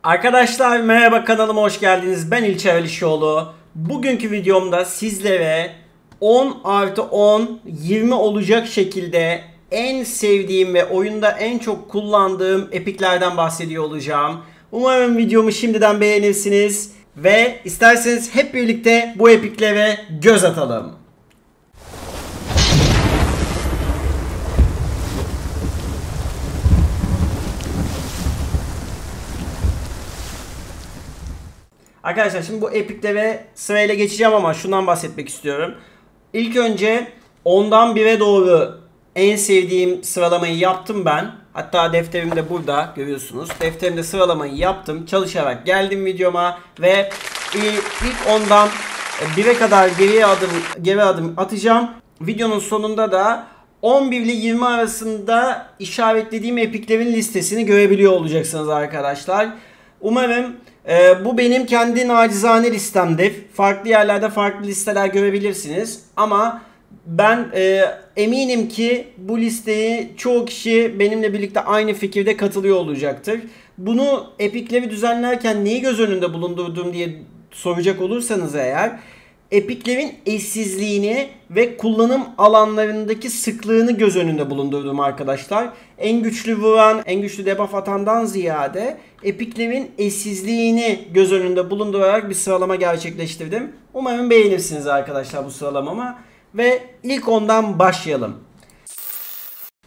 Arkadaşlar merhaba, kanalıma hoş geldiniz. Ben İlçer Alişoğlu. Bugünkü videomda sizlere 10+10 20 olacak şekilde en sevdiğim ve oyunda en çok kullandığım epiklerden bahsediyor olacağım. Umarım videomu şimdiden beğenirsiniz ve isterseniz hep birlikte bu epiklere göz atalım. Arkadaşlar şimdi bu epiklere sırayla geçeceğim ama şundan bahsetmek istiyorum. İlk önce 10'dan 1'e doğru en sevdiğim sıralamayı yaptım ben. Hatta defterim de burada görüyorsunuz. Defterimde sıralamayı yaptım. Çalışarak geldim videoma ve ilk 10'dan 1'e kadar geri adım atacağım. Videonun sonunda da 11 ile 20 arasında işaretlediğim epiklerin listesini görebiliyor olacaksınız arkadaşlar. Umarım bu benim kendi nacizane listemdir. Farklı yerlerde farklı listeler görebilirsiniz. Ama ben eminim ki bu listeyi çoğu kişi benimle birlikte aynı fikirde katılıyor olacaktır. Bunu epikleri düzenlerken neyi göz önünde bulundurdum diye soracak olursanız eğer, epiklerin eşsizliğini ve kullanım alanlarındaki sıklığını göz önünde bulundurdum arkadaşlar. En güçlü vuran, en güçlü debuff atandan ziyade epiklerin eşsizliğini göz önünde bulundurarak bir sıralama gerçekleştirdim. Umarım beğenirsiniz arkadaşlar bu sıralamamı. Ve ilk ondan başlayalım.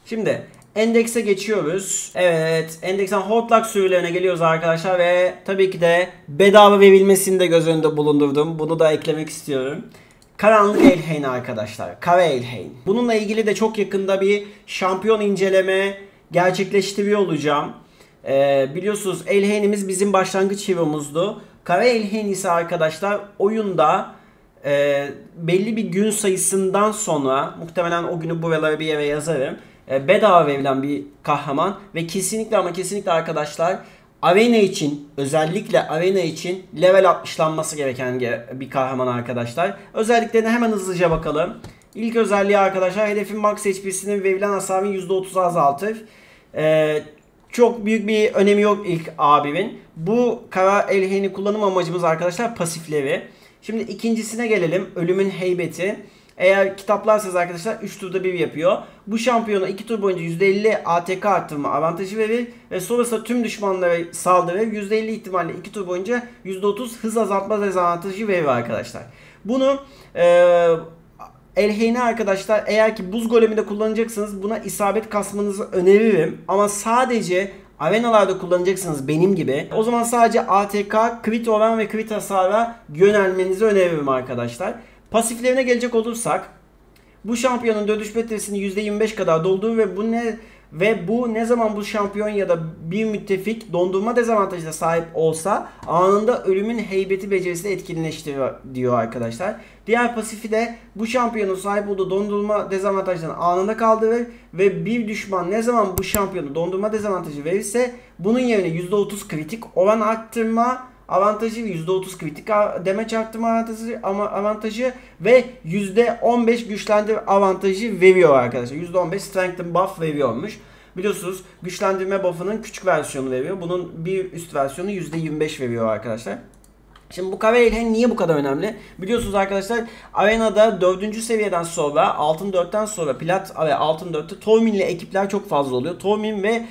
Şimdi endekse geçiyoruz. Evet, endeksten hortlak sürülerine geliyoruz arkadaşlar ve tabii ki de bedava verilmesini de göz önünde bulundurdum. Bunu da eklemek istiyorum. Karanlık Elhain arkadaşlar. Kara Elhain. Bununla ilgili de çok yakında bir şampiyon inceleme gerçekleştiriyor olacağım. Biliyorsunuz Elhain'imiz bizim başlangıç hero'muzdu. Kara Elhain ise arkadaşlar oyunda belli bir gün sayısından sonra, muhtemelen o günü buralara bir yere yazarım, bedava verilen bir kahraman ve kesinlikle ama kesinlikle arkadaşlar arena için, özellikle arena için level 60'lanması gereken bir kahraman arkadaşlar. Özelliklerine hemen hızlıca bakalım. İlk özelliği arkadaşlar, hedefin max HP'sinin verilen hasarın %30 azaltır. Çok büyük bir önemi yok ilk abimin. Bu Kara Elhain'i kullanım amacımız arkadaşlar pasifleri. Şimdi ikincisine gelelim. Ölümün heybeti. Eğer kitaplarsanız arkadaşlar 3 turda 1 yapıyor. Bu şampiyona 2 tur boyunca %50 ATK arttırma avantajı verir ve sonrasında tüm düşmanlara saldırı %50 ihtimalle 2 tur boyunca %30 hız azaltma dezavantajı verir arkadaşlar. Bunu Elhain'i arkadaşlar eğer ki buz goleminde kullanacaksınız, buna isabet kasmanızı öneririm. Ama sadece arenalarda kullanacaksınız benim gibi. O zaman sadece ATK, crit oran ve crit hasara yönelmenizi öneririm arkadaşlar. Pasiflerine gelecek olursak, bu şampiyonun dövüş betirisini %25 kadar doldurur ve bu ne zaman bu şampiyon ya da bir müttefik dondurma dezavantajına sahip olsa anında ölümün heybeti becerisini etkinleştiriyor diyor arkadaşlar. Diğer pasifi de bu şampiyonun sahip olduğu dondurma dezavantajını anında kaldırır ve bir düşman ne zaman bu şampiyonu dondurma dezavantajı verirse bunun yerine %30 kritik oran arttırma avantajı, %30 kritik damage arttırma avantajı ve %15 güçlendirme avantajı veriyor arkadaşlar. %15 strengthen buff veriyormuş. Biliyorsunuz güçlendirme buff'ının küçük versiyonu veriyor. Bunun bir üst versiyonu %25 veriyor arkadaşlar. Şimdi bu Kara Elhain niye bu kadar önemli? Biliyorsunuz arkadaşlar arenada 4. seviyeden sonra, altın 4'ten sonra plat ve altın 4'te Tormin'li ekipler çok fazla oluyor. Tormin ve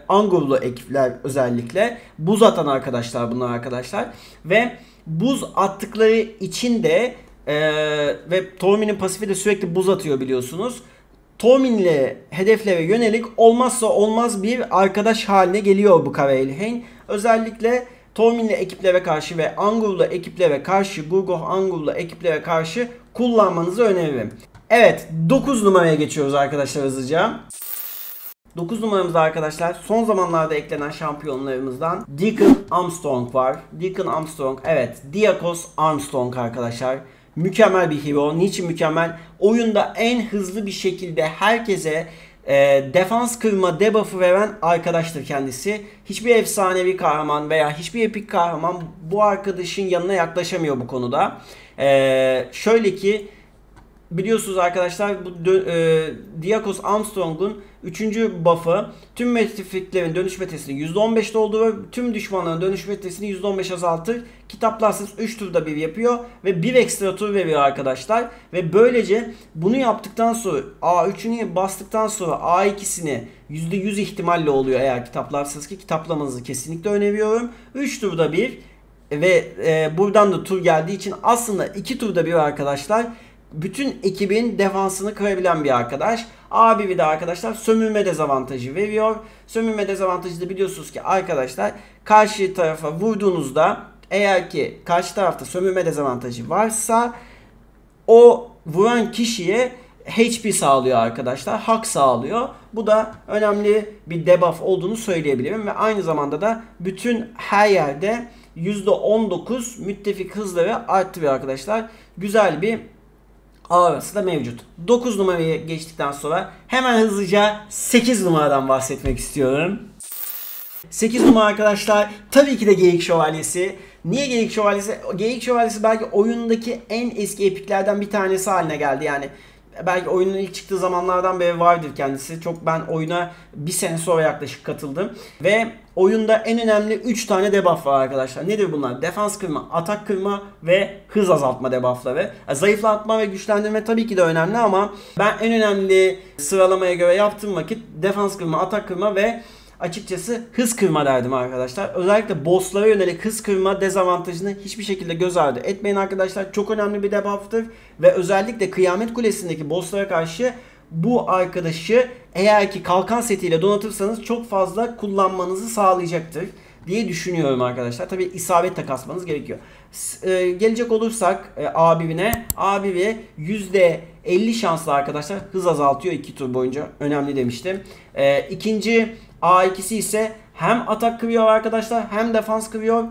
Angur'lu ekipler özellikle. Buz atan arkadaşlar bunlar arkadaşlar. Ve buz attıkları için de ve Tormin'in pasifi de sürekli buz atıyor biliyorsunuz. Tormin'li hedeflere yönelik olmazsa olmaz bir arkadaş haline geliyor bu Kara Elhain. Özellikle Tormin'li ekiplere karşı ve Angur'lu ekiplere karşı, Gurgoh Angur'lu ekiplere karşı kullanmanızı öneririm. Evet, 9 numaraya geçiyoruz arkadaşlar hızlıca. 9 numaramızda arkadaşlar son zamanlarda eklenen şampiyonlarımızdan Deacon Armstrong var. Deacon Armstrong, evet, Diakos Armstrong arkadaşlar. Mükemmel bir hero. Niçin mükemmel? Oyunda en hızlı bir şekilde herkese defans kırma debuff'ı veren arkadaştır kendisi. Hiçbir efsanevi kahraman veya hiçbir epik kahraman bu arkadaşın yanına yaklaşamıyor bu konuda. Şöyle ki biliyorsunuz arkadaşlar bu Diakos Armstrong'un Üçüncü buff'ı tüm müttefiklerin dönüş metresini %15 doldurur. Tüm düşmanların dönüş metresini %15 azaltır. Kitaplarsanız 3 turda bir yapıyor ve 1 ekstra tur veriyor arkadaşlar. Ve böylece bunu yaptıktan sonra A3'ünü bastıktan sonra A2'sini %100 ihtimalle oluyor eğer kitaplarsanız, ki kitaplamanızı kesinlikle öneriyorum. 3 turda bir ve buradan da tur geldiği için aslında 2 turda bir arkadaşlar bütün ekibin defansını kırabilen bir arkadaş. A1'i de arkadaşlar sömürme dezavantajı veriyor. Sömürme dezavantajı da biliyorsunuz ki arkadaşlar, karşı tarafa vurduğunuzda eğer ki karşı tarafta sömürme dezavantajı varsa o vuran kişiye HP sağlıyor arkadaşlar. Hak sağlıyor. Bu da önemli bir debuff olduğunu söyleyebilirim ve aynı zamanda da bütün her yerde %19 müttefik hızları arttırıyor arkadaşlar. Güzel bir aurası da mevcut. 9 numarayı geçtikten sonra hemen hızlıca 8 numaradan bahsetmek istiyorum. 8 numara arkadaşlar tabii ki de Geyik Şövalyesi. Niye Geyik Şövalyesi? Geyik Şövalyesi belki oyundaki en eski epiklerden bir tanesi haline geldi. Yani belki oyunun ilk çıktığı zamanlardan beri vardır kendisi. Çok ben oyuna bir sene sonra yaklaşık katıldım. Ve oyunda en önemli 3 tane debuff var arkadaşlar. Nedir bunlar? Defans kırma, atak kırma ve hız azaltma debuffları. Zayıflatma ve güçlendirme tabii ki de önemli ama ben en önemli sıralamaya göre yaptığım vakit defans kırma, atak kırma ve açıkçası hız kırma derdim arkadaşlar. Özellikle bosslara yönelik hız kırma dezavantajını hiçbir şekilde göz ardı etmeyin arkadaşlar. Çok önemli bir debufftır ve özellikle Kıyamet Kulesi'ndeki bosslara karşı bu arkadaşı eğer ki kalkan setiyle donatırsanız çok fazla kullanmanızı sağlayacaktır diye düşünüyorum arkadaşlar. Tabi isabetle kasmanız gerekiyor. Gelecek olursak A1'e %50 şanslı arkadaşlar hız azaltıyor 2 tur boyunca. Önemli demiştim. İkinci A2'si ise hem atak kırıyor arkadaşlar hem defans kırıyor.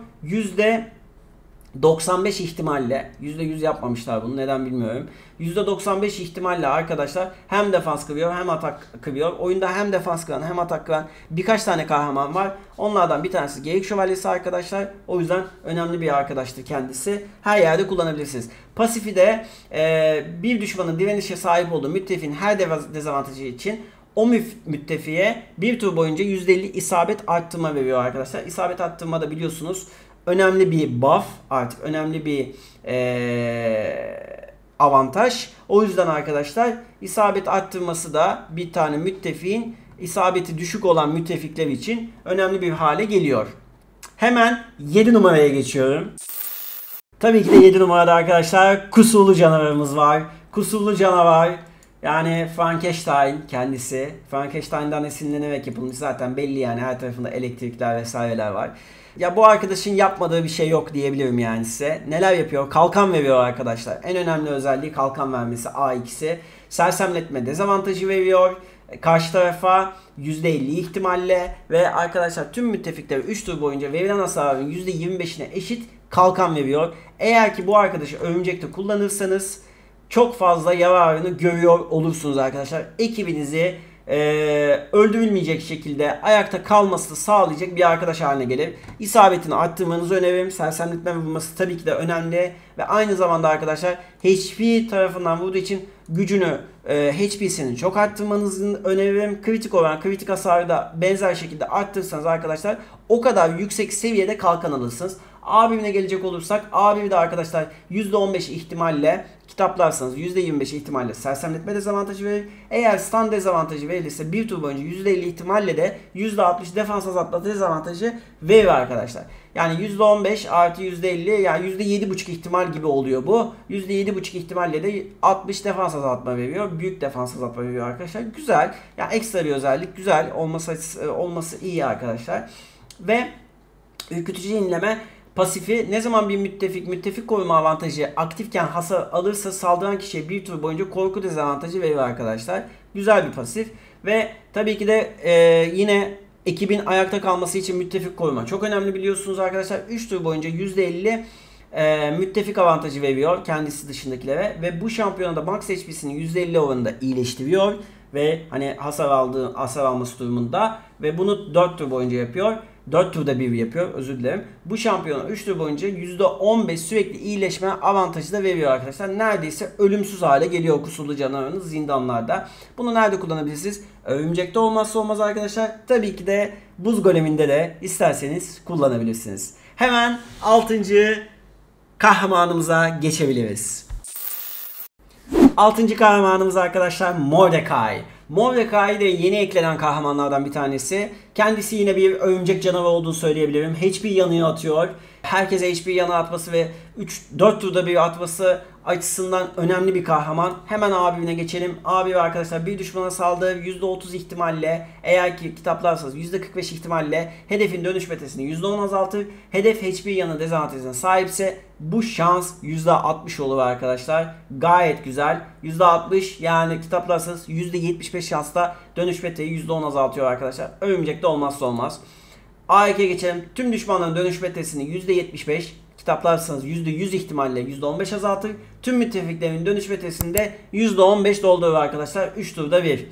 %95 ihtimalle, %100 yapmamışlar bunu, neden bilmiyorum. %95 ihtimalle arkadaşlar hem defans kırıyor hem atak kırıyor. Oyunda hem defans kıran hem atak kıran birkaç tane kahraman var. Onlardan bir tanesi Geyik Şövalyesi arkadaşlar. O yüzden önemli bir arkadaştır kendisi. Her yerde kullanabilirsiniz. Pasifi de bir düşmanın direnişe sahip olduğu müttefiğin her dezavantajı için o müttefiğe bir tur boyunca %50 isabet arttırma veriyor arkadaşlar. İsabet arttırma da biliyorsunuz önemli bir buff, artık önemli bir avantaj. O yüzden arkadaşlar isabet arttırması da bir tane müttefiğin isabeti düşük olan müttefikler için önemli bir hale geliyor. Hemen 7 numaraya geçiyorum. Tabii ki de 7 numarada arkadaşlar kusurlu canavarımız var. Kusurlu canavar yani Frankenstein kendisi. Frankenstein'dan esinlenerek yapılmış, zaten belli yani, her tarafında elektrikler vesaireler var. Ya bu arkadaşın yapmadığı bir şey yok diyebilirim yani size. Neler yapıyor? Kalkan veriyor arkadaşlar. En önemli özelliği kalkan vermesi A2'si. Sersemletme dezavantajı veriyor. Karşı tarafa %50 ihtimalle ve arkadaşlar tüm müttefiklere 3 tur boyunca verilen hasarın %25'ine eşit kalkan veriyor. Eğer ki bu arkadaşı örümcekte kullanırsanız çok fazla yararını görüyor olursunuz arkadaşlar. Ekibinizi öldürülmeyecek şekilde ayakta kalmasını sağlayacak bir arkadaş haline gelir. İsabetini arttırmanızı öneririm. Sersemletme vurması tabii ki de önemli ve aynı zamanda arkadaşlar HP tarafından vurduğu için gücünü HP'sini çok arttırmanızı öneririm. Kritik olan kritik hasarı da benzer şekilde arttırırsanız arkadaşlar o kadar yüksek seviyede kalkan alırsınız. A1'ine gelecek olursak A1'de arkadaşlar %15 ihtimalle kitaplarsanız %25 ihtimalle sersemletme dezavantajı verir. Eğer stun dezavantajı verilirse bir tur boyunca %50 ihtimalle de %60 defans azaltma dezavantajı verir arkadaşlar. Yani %15 artı %50 yani %7,5 ihtimal gibi oluyor bu. %7,5 ihtimalle de 60 defans azaltma veriyor. Büyük defans azaltma veriyor arkadaşlar. Güzel. Yani ekstra bir özellik. Güzel. Olması iyi arkadaşlar. Ve ürkütücü inleme pasifi ne zaman bir müttefik koruma avantajı aktifken hasar alırsa saldıran kişiye bir tur boyunca korku dezavantajı veriyor arkadaşlar. Güzel bir pasif ve tabii ki de yine ekibin ayakta kalması için müttefik koruma çok önemli biliyorsunuz arkadaşlar. 3 tur boyunca %50 müttefik avantajı veriyor kendisi dışındakilere ve bu şampiyonada max HP'sini %50 oranında iyileştiriyor ve hani hasar alması durumunda ve bunu 4 tur boyunca yapıyor. 4 turda bir yapıyor, özür dilerim. Bu şampiyona 3 tur boyunca %15 sürekli iyileşme avantajı da veriyor arkadaşlar. Neredeyse ölümsüz hale geliyor kusurlu canavarınız zindanlarda. Bunu nerede kullanabilirsiniz? Örümcekte olmazsa olmaz arkadaşlar. Tabii ki de buz goleminde de isterseniz kullanabilirsiniz. Hemen 6. kahramanımıza geçebiliriz. 6. kahramanımız arkadaşlar Mordecai. Mordecai de yeni eklenen kahramanlardan bir tanesi. Kendisi yine bir örümcek canavarı olduğunu söyleyebilirim. HP yanığı atıyor. Herkese HP yanığı atması ve 4 turda bir atması açısından önemli bir kahraman. Hemen abime geçelim. Abi arkadaşlar bir düşmana saldırı %30 ihtimalle, eğer ki kitaplarsanız %45 ihtimalle hedefin dönüş betesini %10 azaltır. Hedef HP yanığı dezavantajına sahipse bu şans %60 olur arkadaşlar. Gayet güzel. %60 yani kitaplarsanız %75 şansla dönüş beteyi %10 azaltıyor arkadaşlar. Örümcekte olmazsa olmaz. A2'ye geçelim. Tüm düşmanların dönüş betesini %75, kitaplarsanız %100 ihtimalle %15 azaltır. Tüm müttefiklerin dönüş betesini de %15 doldurur arkadaşlar. 3 turda bir.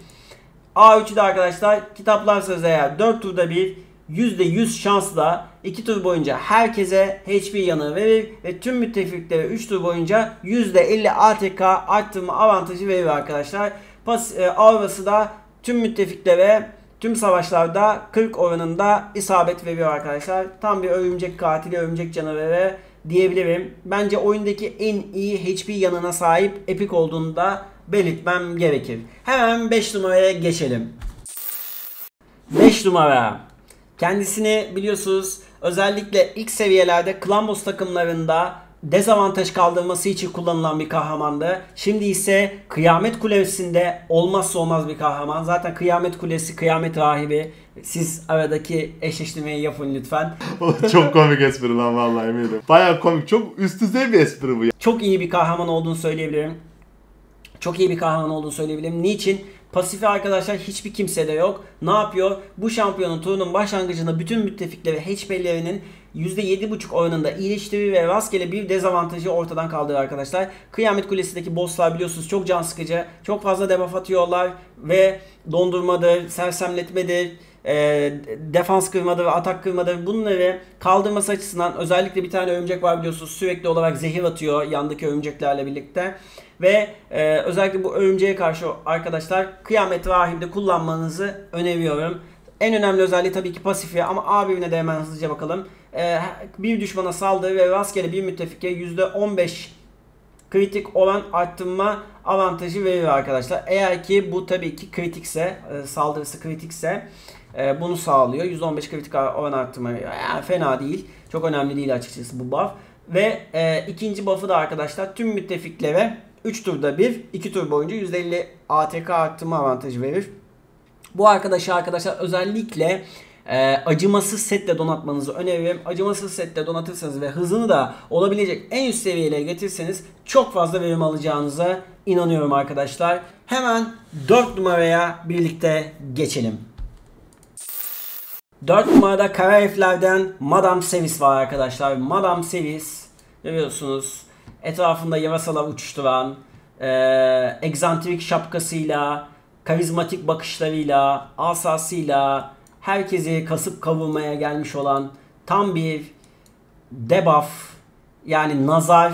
A3'ü de arkadaşlar kitaplarsanız eğer 4 turda bir %100 şansla 2 tur boyunca herkese HP yanığı verir ve tüm müttefiklere 3 tur boyunca %50 ATK arttırma avantajı verir arkadaşlar. Aurası da tüm müttefiklere tüm savaşlarda 40 oranında isabet veriyor arkadaşlar. Tam bir örümcek katili, örümcek canavarı diyebilirim. Bence oyundaki en iyi HP yanına sahip epik olduğunu da belirtmem gerekir. Hemen 5 numaraya geçelim. 5 numara. Kendisini biliyorsunuz özellikle ilk seviyelerde Clan Boss takımlarında dezavantaj kaldırması için kullanılan bir kahramandı. Şimdi ise Kıyamet Kulesi'nde olmazsa olmaz bir kahraman. Zaten Kıyamet Kulesi, Kıyamet Rahibi. Siz aradaki eşleştirmeyi yapın lütfen. Çok komik espri lan vallahi eminim. Bayağı komik. Çok üst düzey bir espri bu ya. Çok iyi bir kahraman olduğunu söyleyebilirim. Çok iyi bir kahraman olduğunu söyleyebilirim. Niçin? Pasifi arkadaşlar hiçbir kimsede yok. Ne yapıyor? Bu şampiyonun turunun başlangıcında bütün müttefikleri HP'lerinin %7.5 oranında iyileştirir ve rastgele bir dezavantajı ortadan kaldırır arkadaşlar. Kıyamet Kulesi'ndeki bosslar biliyorsunuz çok can sıkıcı. Çok fazla debuff atıyorlar ve dondurmadır, sersemletmedir, defans kırmadır ve atak kırmadır. Bunları kaldırması açısından özellikle bir tane örümcek var biliyorsunuz. Sürekli olarak zehir atıyor yandaki örümceklerle birlikte. Ve özellikle bu örümceğe karşı arkadaşlar Kıyamet Rahim'de kullanmanızı öneriyorum. En önemli özelliği tabii ki pasifi ama abimine de hemen hızlıca bakalım. Bir düşmana saldırı ve rastgele bir müttefike %15 kritik oran arttırma avantajı veriyor arkadaşlar. Eğer ki bu tabii ki kritikse, saldırısı kritikse bunu sağlıyor. %15 kritik oran arttırma yani fena değil. Çok önemli değil açıkçası bu buff. Ve ikinci buff'ı da arkadaşlar tüm müttefiklere 3 turda bir, 2 tur boyunca %50 ATK arttırma avantajı verir. Bu arkadaşlar özellikle acımasız setle donatmanızı öneririm. Acımasız setle donatırsanız ve hızını da olabilecek en üst seviyelere getirirseniz çok fazla verim alacağınıza inanıyorum arkadaşlar. Hemen 4 numaraya birlikte geçelim. 4 numarada kara elflerden Madame Sevis var arkadaşlar. Madame Sevis görüyorsunuz etrafında yarasalar uçuşturan, egzantrik şapkasıyla, karizmatik bakışlarıyla, asasıyla herkesi kasıp kavurmaya gelmiş olan tam bir debuff yani nazar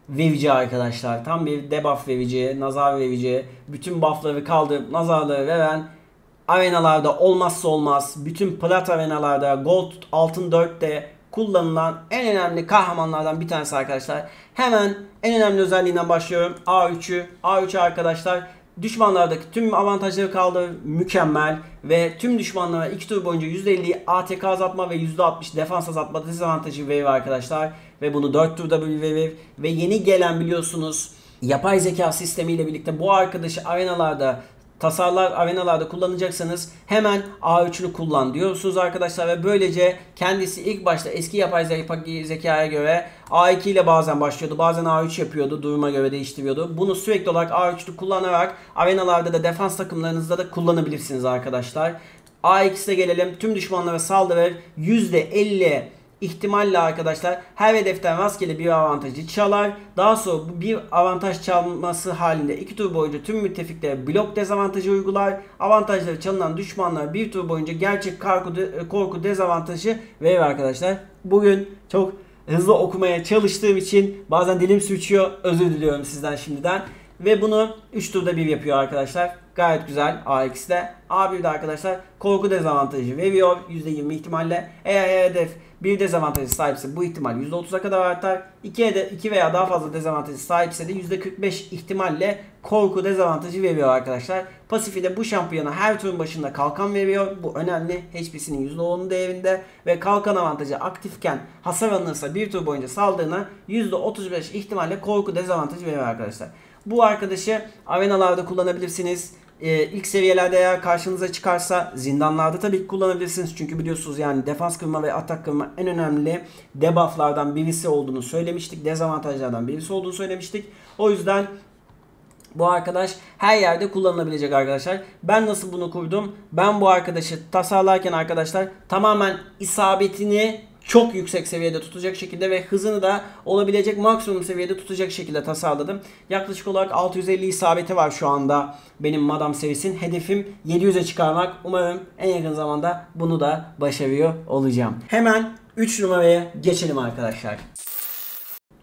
verici arkadaşlar. Tam bir debuff verici, nazar verici, bütün buffları kaldırıp nazarları veren, arenalarda olmazsa olmaz, bütün plat arenalarda, gold, altın 4'te kullanılan en önemli kahramanlardan bir tanesi arkadaşlar. Hemen en önemli özelliğinden başlıyorum. A3'ü arkadaşlar düşmanlardaki tüm avantajları kaldırır, mükemmel ve tüm düşmanlara 2 tur boyunca %50 ATK azaltma ve %60 defans azaltma dezavantajı verir arkadaşlar. Ve bunu 4 turda bir verir ve yeni gelen biliyorsunuz yapay zeka sistemiyle birlikte bu arkadaşı arenalarda arenalarda kullanacaksanız hemen A3'ünü kullan diyorsunuz arkadaşlar ve böylece kendisi ilk başta eski yapay zekaya göre A2 ile bazen başlıyordu, bazen A3 yapıyordu, duruma göre değiştiriyordu. Bunu sürekli olarak A3'lü kullanarak arenalarda da defans takımlarınızda da kullanabilirsiniz arkadaşlar. A2'ye gelelim. Tüm düşmanlara saldırır, %50 ihtimalle arkadaşlar her hedeften rastgele bir avantajı çalar. Daha sonra bu bir avantaj çalması halinde 2 tur boyunca tüm müttefiklere blok dezavantajı uygular. Avantajları çalınan düşmanlara 1 tur boyunca gerçek korku dezavantajı verir arkadaşlar. Bugün çok hızlı okumaya çalıştığım için bazen dilim sürçüyor. Özür diliyorum sizden şimdiden. Ve bunu 3 turda bir yapıyor arkadaşlar. Gayet güzel A2'de. A1'de arkadaşlar korku dezavantajı veriyor %20 ihtimalle. Eğer hedef bir dezavantajı sahipse bu ihtimal %30'a kadar artar. 2 veya daha fazla dezavantajı sahipse de %45 ihtimalle korku dezavantajı veriyor arkadaşlar. Pasifi de bu şampiyona her turun başında kalkan veriyor. Bu önemli. HP'sinin %10'un değerinde ve kalkan avantajı aktifken hasar alınırsa bir tur boyunca saldırına %35 ihtimalle korku dezavantajı veriyor arkadaşlar. Bu arkadaşı arenalarda kullanabilirsiniz. İlk seviyelerde eğer karşınıza çıkarsa zindanlarda tabii ki kullanabilirsiniz. Çünkü biliyorsunuz yani defans kırma ve atak kırma en önemli debufflardan birisi olduğunu söylemiştik. Dezavantajlardan birisi olduğunu söylemiştik. O yüzden bu arkadaş her yerde kullanılabilecek arkadaşlar. Ben nasıl bunu kurdum? Ben bu arkadaşı tasarlarken arkadaşlar tamamen isabetini çok yüksek seviyede tutacak şekilde ve hızını da olabilecek maksimum seviyede tutacak şekilde tasarladım. Yaklaşık olarak 650 isabeti var şu anda benim Madam serisinin. Hedefim 700'e çıkarmak. Umarım en yakın zamanda bunu da başarıyor olacağım. Hemen 3 numaraya geçelim arkadaşlar.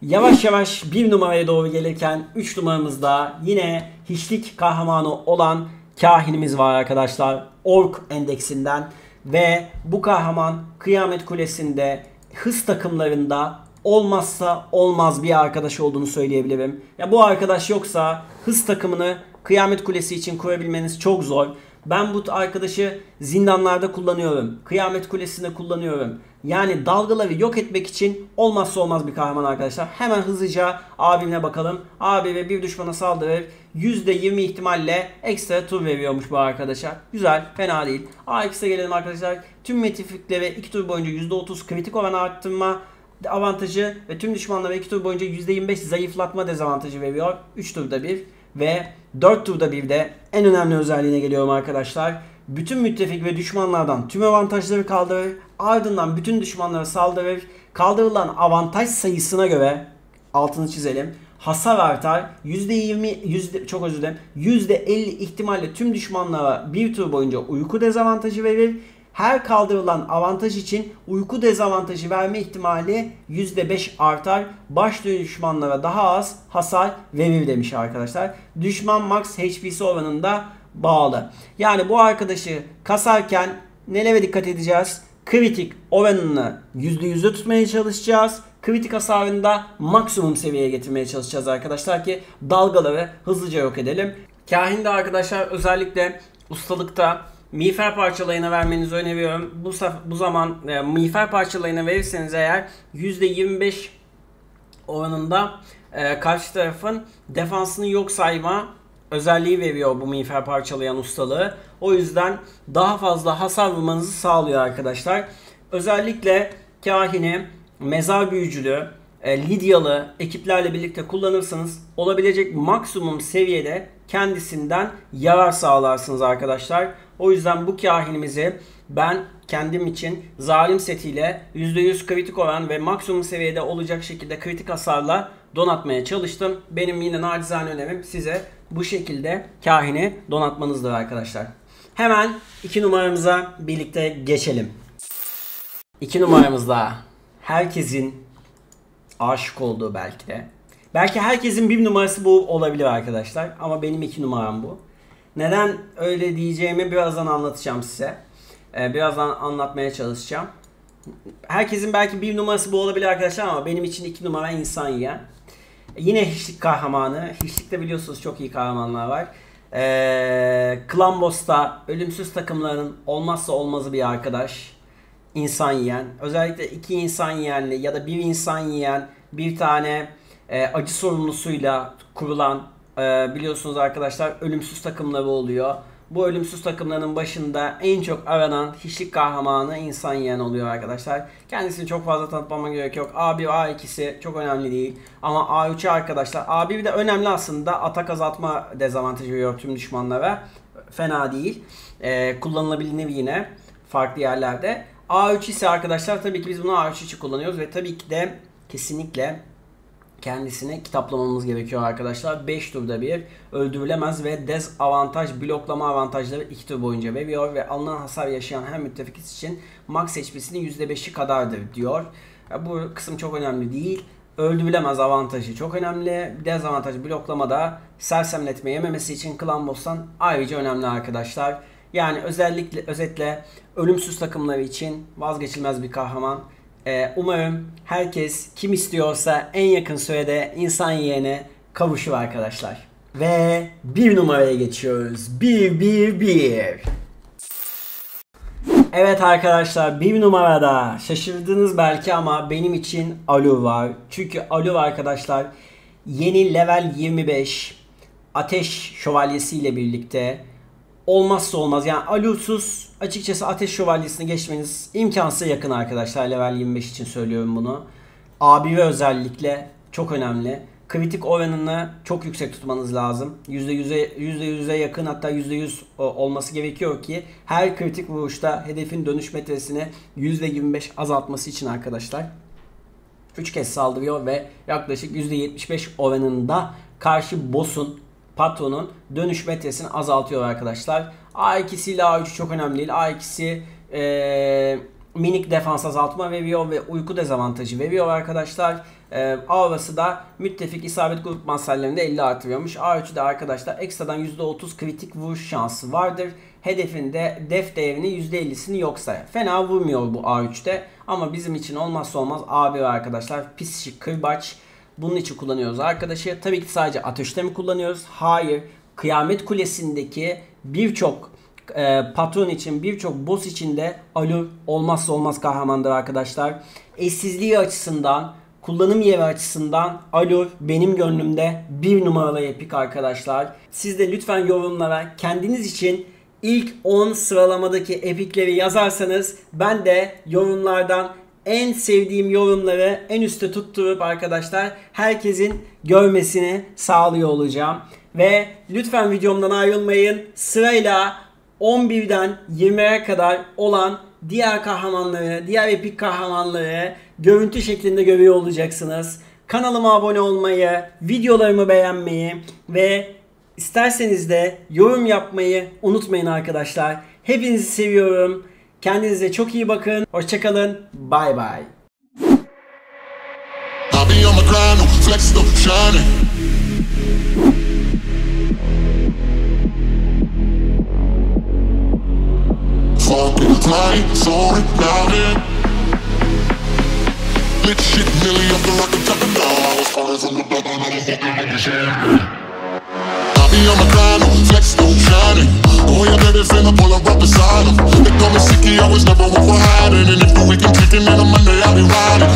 Yavaş yavaş 1 numaraya doğru gelirken 3 numaramızda yine hiçlik kahramanı olan kahinimiz var arkadaşlar. Ork endeksinden. Ve bu kahraman Kıyamet Kulesi'nde hız takımlarında olmazsa olmaz bir arkadaş olduğunu söyleyebilirim. Ya bu arkadaş yoksa hız takımını Kıyamet Kulesi için kurabilmeniz çok zor. Ben bu arkadaşı zindanlarda kullanıyorum. Kıyamet Kulesi'nde kullanıyorum. Yani dalgaları yok etmek için olmazsa olmaz bir kahraman arkadaşlar. Hemen hızlıca abime bakalım. Abi ve bir düşmana saldırır. %20 ihtimalle ekstra tur veriyormuş bu arkadaşa. Güzel, fena değil. A2'ye gelelim arkadaşlar. Tüm metrifiklere 2 tur boyunca %30 kritik oran arttırma avantajı ve tüm düşmanlara 2 tur boyunca %25 zayıflatma dezavantajı veriyor. 3 turda bir ve 4 turda bir de en önemli özelliğine geliyorum arkadaşlar. Bütün müttefik ve düşmanlardan tüm avantajları kaldırır. Ardından bütün düşmanlara saldırır. Kaldırılan avantaj sayısına göre altını çizelim. Hasar artar. %50 ihtimalle tüm düşmanlara bir tur boyunca uyku dezavantajı verir. Her kaldırılan avantaj için uyku dezavantajı verme ihtimali %5 artar. Baş düşmanlara daha az hasar verir demiş arkadaşlar. Düşman max HP'si oranında bağlı. Yani bu arkadaşı kasarken nelere dikkat edeceğiz? Kritik oranını %100'de tutmaya çalışacağız. Kritik hasarını da maksimum seviyeye getirmeye çalışacağız arkadaşlar ki dalgaları hızlıca yok edelim. Kahin'de arkadaşlar özellikle ustalıkta miğfer parçalarına vermenizi öneriyorum. Bu zaman miğfer parçalarına verirseniz eğer %25 oranında karşı tarafın defansını yok sayma özelliği veriyor bu miğfer parçalayan ustalığı. O yüzden daha fazla hasar vurmanızı sağlıyor arkadaşlar. Özellikle kahini mezar büyücülü, Lidyalı ekiplerle birlikte kullanırsanız olabilecek maksimum seviyede kendisinden yarar sağlarsınız arkadaşlar. O yüzden bu kahinimizi ben kendim için zalim setiyle %100 kritik oran ve maksimum seviyede olacak şekilde kritik hasarla donatmaya çalıştım. Benim yine nacizane önerim size bu şekilde kahini donatmanızdır arkadaşlar. Hemen 2 numaramıza birlikte geçelim. 2 numaramızda herkesin aşık olduğu belki de. Belki herkesin 1 numarası bu olabilir arkadaşlar. Ama benim 2 numaram bu. Neden öyle diyeceğimi birazdan anlatacağım size. Birazdan anlatmaya çalışacağım. Herkesin belki 1 numarası bu olabilir arkadaşlar ama benim için 2 numara insan yiyen. Yine hiçlik kahramanı. Hiçlikte biliyorsunuz çok iyi kahramanlar var. Clan Boss'ta ölümsüz takımların olmazsa olmazı bir arkadaş. İnsan yiyen. Özellikle 2 insan yiyenli ya da 1 insan yiyen bir tane acı sorumlusuyla kurulan biliyorsunuz arkadaşlar ölümsüz takımları oluyor. Bu ölümsüz takımların başında en çok aranan hiçlik kahramanı insan yiyen oluyor arkadaşlar. Kendisini çok fazla tanıtmama gerek yok. A1, A2'si çok önemli değil. Ama A3'e arkadaşlar. A1 de önemli aslında. Atak azaltma dezavantajı veriyor tüm düşmanlara. Fena değil. Kullanılabilir yine farklı yerlerde. A3 ise arkadaşlar tabii ki biz bunu A3 için kullanıyoruz ve tabii ki de kesinlikle kendisini kitaplamamız gerekiyor arkadaşlar. 5 turda bir öldürülemez ve dezavantaj bloklama avantajları 2 tur boyunca veriyor ve alınan hasar yaşayan her müttefik için max HP'sinin %5'i kadardır diyor. Bu kısım çok önemli değil. Öldürülemez avantajı çok önemli. Dezavantaj bloklamada sersemletme yememesi için Clan Boss'tan ayrıca önemli arkadaşlar. Yani özetle ölümsüz takımları için vazgeçilmez bir kahraman. Umarım herkes kim istiyorsa en yakın sürede insan yeğene kavuşur arkadaşlar. Ve bir numaraya geçiyoruz. 1. Evet arkadaşlar, bir numarada şaşırdınız belki ama benim için Alur var. Çünkü Alur arkadaşlar yeni level 25 ateş şövalyesi ile birlikte olmazsa olmaz. Yani Alur'suz açıkçası ateş şövalyesini geçmeniz imkansıza yakın arkadaşlar. Level 25 için söylüyorum bunu. A1 özellikle çok önemli. Kritik oranını çok yüksek tutmanız lazım. %100'e yakın, hatta %100 olması gerekiyor ki her kritik vuruşta hedefin dönüş metresini %25 azaltması için arkadaşlar. 3 kez saldırıyor ve yaklaşık %75 oranında karşı boss'un, patronun dönüş metresini azaltıyor arkadaşlar. A2'si ile A3 çok önemli değil. A2'si minik defans azaltma veriyor ve uyku dezavantajı veriyor arkadaşlar. Aurası da müttefik isabet grup masallerinde 50 artırıyormuş. A3'de arkadaşlar ekstradan %30 kritik vuruş şansı vardır. Hedefin de def değerini %50'sini yok sayar. Fena vurmuyor bu A3'te ama bizim için olmazsa olmaz A1 arkadaşlar. Pis kırbaç. Bunun için kullanıyoruz arkadaşı. Tabii ki sadece ateşte mi kullanıyoruz? Hayır. Kıyamet Kulesi'ndeki birçok patron için, birçok boss için de Alur olmazsa olmaz kahramandır arkadaşlar. Eşsizliği açısından, kullanım yeri açısından Alur benim gönlümde 1 numaralı epik arkadaşlar. Siz de lütfen yorumlara kendiniz için ilk 10 sıralamadaki epikleri yazarsanız ben de yorumlardan en sevdiğim yorumları en üste tutturup arkadaşlar herkesin görmesini sağlıyor olacağım. Ve lütfen videomdan ayrılmayın. Sırayla 11'den 20'ye kadar olan diğer kahramanları, diğer epik kahramanları görüntü şeklinde görüyor olacaksınız. Kanalıma abone olmayı, videolarımı beğenmeyi ve isterseniz de yorum yapmayı unutmayın arkadaşlar. Hepinizi seviyorum. Kendinize çok iyi bakın. Hoşçakalın. Bye bye. On my grind, flex, no shining. Oh, yeah, baby, finna pull up right beside him. They call me sicky, I was never one for hiding. And if the weekend kicking in a Monday, I'll be riding.